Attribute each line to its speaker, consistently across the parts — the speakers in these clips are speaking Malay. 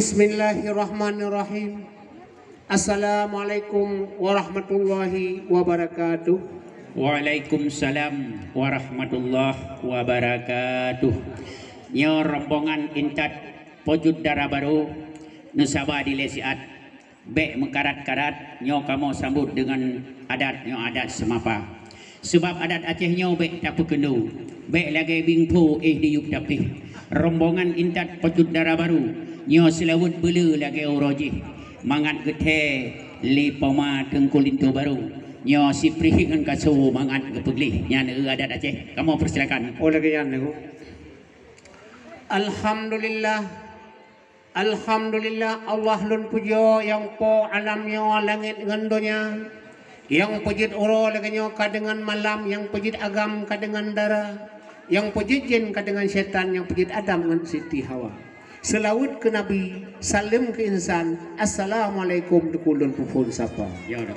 Speaker 1: Bismillahirrahmanirrahim. Assalamualaikum warahmatullahi wabarakatuh.
Speaker 2: Waalaikumsalam warahmatullahi wabarakatuh. Nyo rombongan intat pojud darah baru Nusaba di Lesiat be mengkarat-karat nyo kamu sambut dengan adat nyo adat semapa. Sebab adat Aceh nyo be tak pekendu be lagi bingpu diup tapi rombongan intat pojud darah baru nyo selawut belu lagi uroji mangat gethe li poma tengkulintu baru nyo si prihingan kasu mangat gepegli nyana adat Aceh. Kamu persilakan.
Speaker 1: Oh lagi yan nego. Alhamdulillah Allah lun pujo yang po alam nyo langit ngandonya yang pujit uro lagi nyo kadengan malam yang pujit agam kadengan darah yang pujit jin kadengan setan yang pujit Adam dengan Siti Hawa. Selawat ke Nabi, salim ke insan. Assalamualaikum dekulun pupun sapa.
Speaker 2: Ya dah.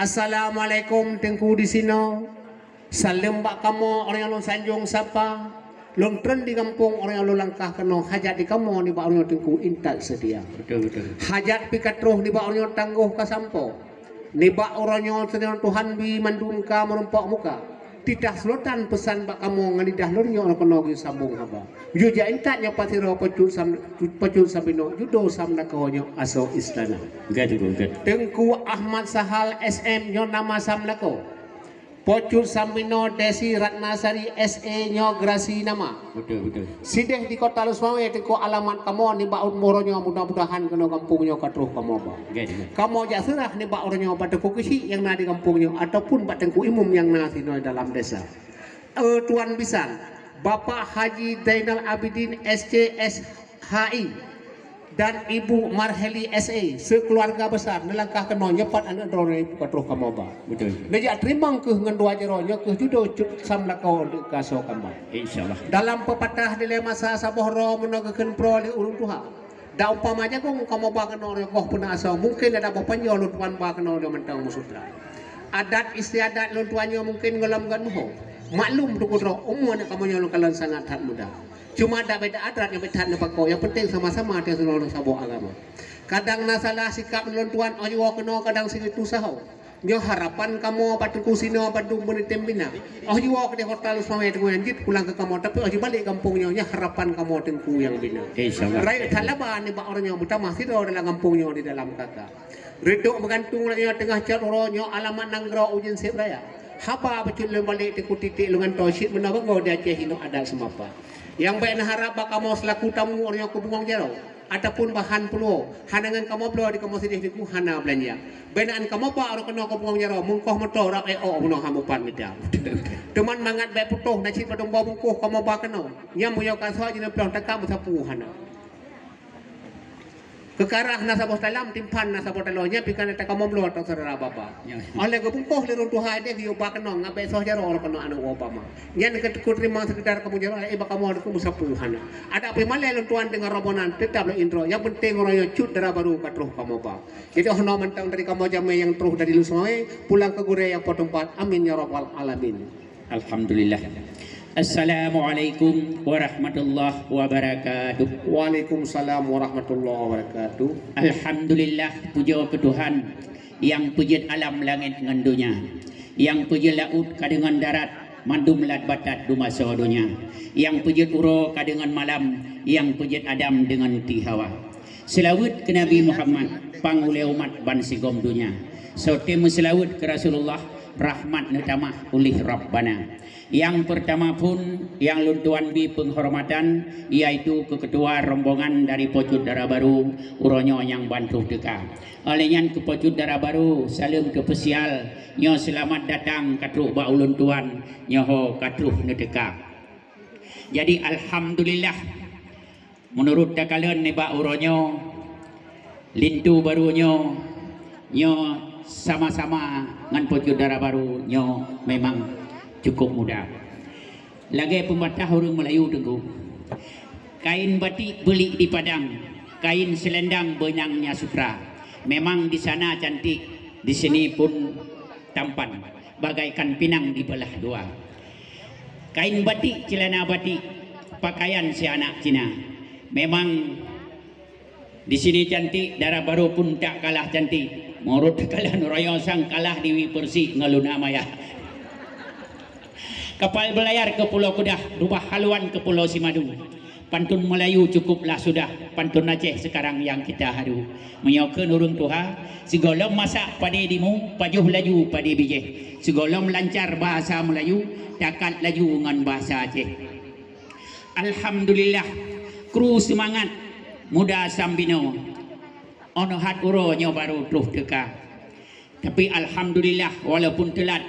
Speaker 1: Assalamualaikum tengku di sini. Salim bak kamu orang yang lu sanjung sapa. Lun tren di kampung orang yang lu langkah kena hajat di kamu ni bak orang yang tengku intak sedia.
Speaker 2: Betul.
Speaker 1: Hajat pikatruh ni bak orang yang tangguh ka sampo. Ni bak orang yang sedang Tuhan bi mandun ka merempak muka. Tidak selotan pesan bak kamu ngalidah lornya orang kena gi sambung haba. Juja intatnya patiro pacul sabino judo samna kohonyo aso istana.
Speaker 2: Gad.
Speaker 1: Tengku Ahmad Sahal SM nyo nama samlako. Pocul Sambino Desi Ratnasari SE nyo grasi nama.
Speaker 2: Betul.
Speaker 1: Sideh di kota Lusmawe tengku alamat kamu ni baun moronyo mudah-mudahan kena kampungnya katruh kamu ba. Kamu aja serah ni ba orangnya pada kukisi yang na di kampungnya ataupun ba tengku imum yang na sino dalam desa. Tuan Bisan, Bapak Haji Zainal Abidin SCSHI dan Ibu Marheli SE sekeluarga besar nelangkah kena nyepat anak drone ibu katruh kamu ba.
Speaker 2: Betul.
Speaker 1: Neja terimang ke ngan dua jeronya ke judo samlakau de kaso kamu.
Speaker 2: Insyaallah.
Speaker 1: Dalam pepatah di masa sabohro menagakan pro li urung tuha. Da umpamanya kong kamu ba kena orang koh puna aso mungkin ada bapaknya lu tuan ba kena dia mentang musudra. Adat istiadat lu tuannya mungkin ngolam gan moho. Maklum tu kudro umur kamu nyolong kalan sangat tak mudah. Cuma ada beda adat yang beda nepako. Yang penting sama-sama dia seluruh sabuh agama. Kadang nasalah sikap melontuan ojo kena kadang situ sahau. Nyo harapan kamu patungku sino padung menitim bina. Ojo ke hotel Lusmawe tengku anjit pulang ke kamu tapi ojo balik kampungnya nya harapan kamu tengku yang bina.
Speaker 2: Insyaallah.
Speaker 1: Rai talaban ni ba orangnya buta masih dalam kampungnya di dalam kata. Redok bergantung lagi tengah cat orangnya alamat nanggro ujin sebraya. Haba betul balik tengku titik lengan toshit menabang kau dia hino ada semapa. Yang baik nak harap kamu selaku tamu orang yang kubungong jero ataupun bahan peluh hanangan kamu belum di kamu sedih di hana belanja benaan kamu apa orang kena kubungong jero mungkoh motor rak bunuh hamu pan midang teman mangat baik putuh nasi padung bau mungkoh kamu ba kena nyam yo kasah jina pelang takam sapu hana kekarah nasabah dalam timpan nasabah dalamnya pikan tak kamu belum atau saudara bapa oleh kebungkoh lirun tuha dia yo ba kena ngabe soh jero orang kena anu obama nyan ketekut terima sekedar kamu jero iba kamu ada sapu hana ada apa malai tuan dengan robonan tetap le intro yang penting orang yang cut darah baru katruh kamu ba jadi ono mentang dari kamu jame yang terus dari Lusmawe pulang ke gure yang potong pat amin ya rabbal alamin.
Speaker 2: Alhamdulillah. Assalamualaikum warahmatullahi wabarakatuh.
Speaker 1: Waalaikumsalam warahmatullahi wabarakatuh.
Speaker 2: Alhamdulillah, puja ke Tuhan yang pujit alam langit dengan dunia, yang pujit laut kadengan darat mandum lat batat dumasa dunia, yang pujit uro kadengan malam, yang pujit Adam dengan Tihawa. Selawat ke Nabi Muhammad pangule umat ban sigom dunia. Sotem selawat ke Rasulullah rahmat netamah oleh Rabbana. Yang pertama pun yang luntuan bi penghormatan yaitu ke ketua rombongan dari Pocud Darah Baru uronyo yang bantu deka. Olehnya ke Pocud Darah Baru salam ke pesial nyo selamat datang katruh ba uluntuan nyoho katruh nedeka. Jadi alhamdulillah menurut dakalen ne ba uronyo lintu barunyo nyo sama-sama ngan Pocud Darah Baru nyo memang cukup mudah. Lagi pembatah orang Melayu tengku. Kain batik beli di Padang, kain selendang benangnya Sutra. Memang di sana cantik, di sini pun tampan, bagaikan pinang di belah dua. Kain batik, celana batik, pakaian si anak Cina. Memang Di sini cantik, darah baru pun tak kalah cantik. Morot kalah Nurayosan kalah Dewi Persik ngaluna maya. Kapal berlayar ke Pulau Kedah, rubah haluan ke Pulau Simadu. Pantun Melayu cukuplah sudah, pantun Aceh sekarang yang kita haru. Menyokan urung Tuhan, segolong masak pada dimu, pajuh laju pada bijih. Segolong lancar bahasa Melayu, takat laju dengan bahasa Aceh. Alhamdulillah, kru semangat, muda sambino. Ono hat uro nyo baru terus teka. Tapi alhamdulillah walaupun telat,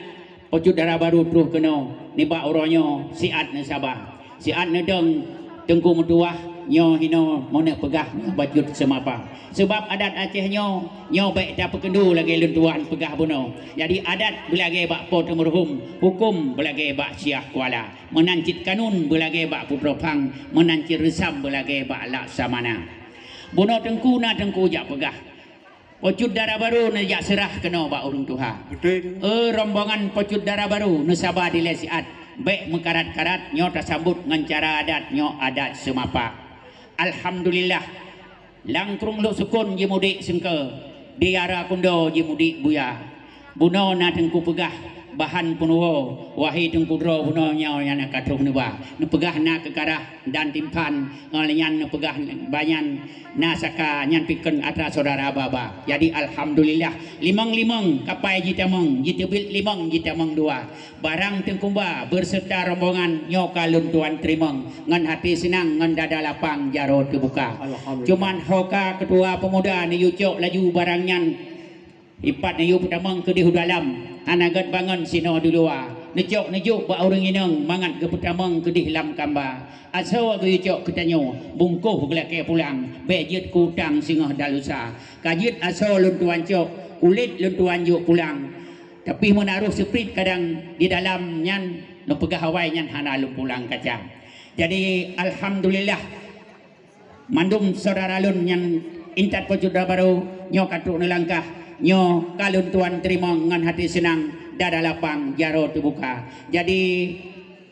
Speaker 2: pojud darah baru terus kena. Nibak uronyo siat na sabah. Siat na deng tengku metuah nyo hino monek pegah bajut semapa. Sebab adat Aceh nyo baik dah pekendu lagi lentuan pegah buno. Jadi adat belage bak po temurhum, hukum belage bak syah kuala. Menancit kanun belage bak pupropang, menancit resam belage bak laksamana. Buno tengku na tengku jak pegah. Pocud darah baru najak serah kena bak urung Tuhan.
Speaker 1: Betul.
Speaker 2: Rombongan pocud darah baru nesabah di lesiat. Baik mengkarat-karat nyo tersambut dengan cara adat nyo adat semapa. Alhamdulillah. Langkrung lu sukun je mudik sengke. Diara kundo je mudik buya. Buno na tengku pegah bahan punuwo. Wahai tengku dro buno nyaw yang nak katuh nuba. Nepegah na kekarah dan timpan ngalian nepegah banyan nasaka nyan piken atra saudara baba. Jadi alhamdulillah limang kapai jitameng jitabil limang jitameng dua. Barang tengkumba berserta rombongan nyoka luntuan trimeng ngan hati senang ngan dada lapang jaro terbuka. Cuman hoka ketua pemuda ni yucok laju barangnya ipat ni yu pertama ke di dalam anagat bangun sino di luar. Nejok ba orang inang mangat ke pertama ke di dalam kamba. Asal ke yucok ketanyo bungkuh gelake pulang. Bejit kutang singah dalusa. Kajit asal luntuan cok kulit luntuan juk pulang. Tapi menaruh seprit kadang di dalam nyan no pegah hawai nyan hana lu pulang kacang. Jadi alhamdulillah mandum saudara lun yang intat pocud baru nyo katuk nelangkah nyo kalun tuan terima dengan hati senang dada lapang jaro terbuka. Jadi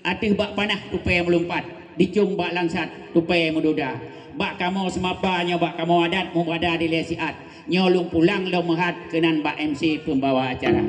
Speaker 2: atih bak panah tupai melumpat dicung bak langsat tupai meduda. Bak kamu semapa nyo bak kamu adat mubada di lesiat nyo lung pulang lo mehat kenan bak MC pembawa acara.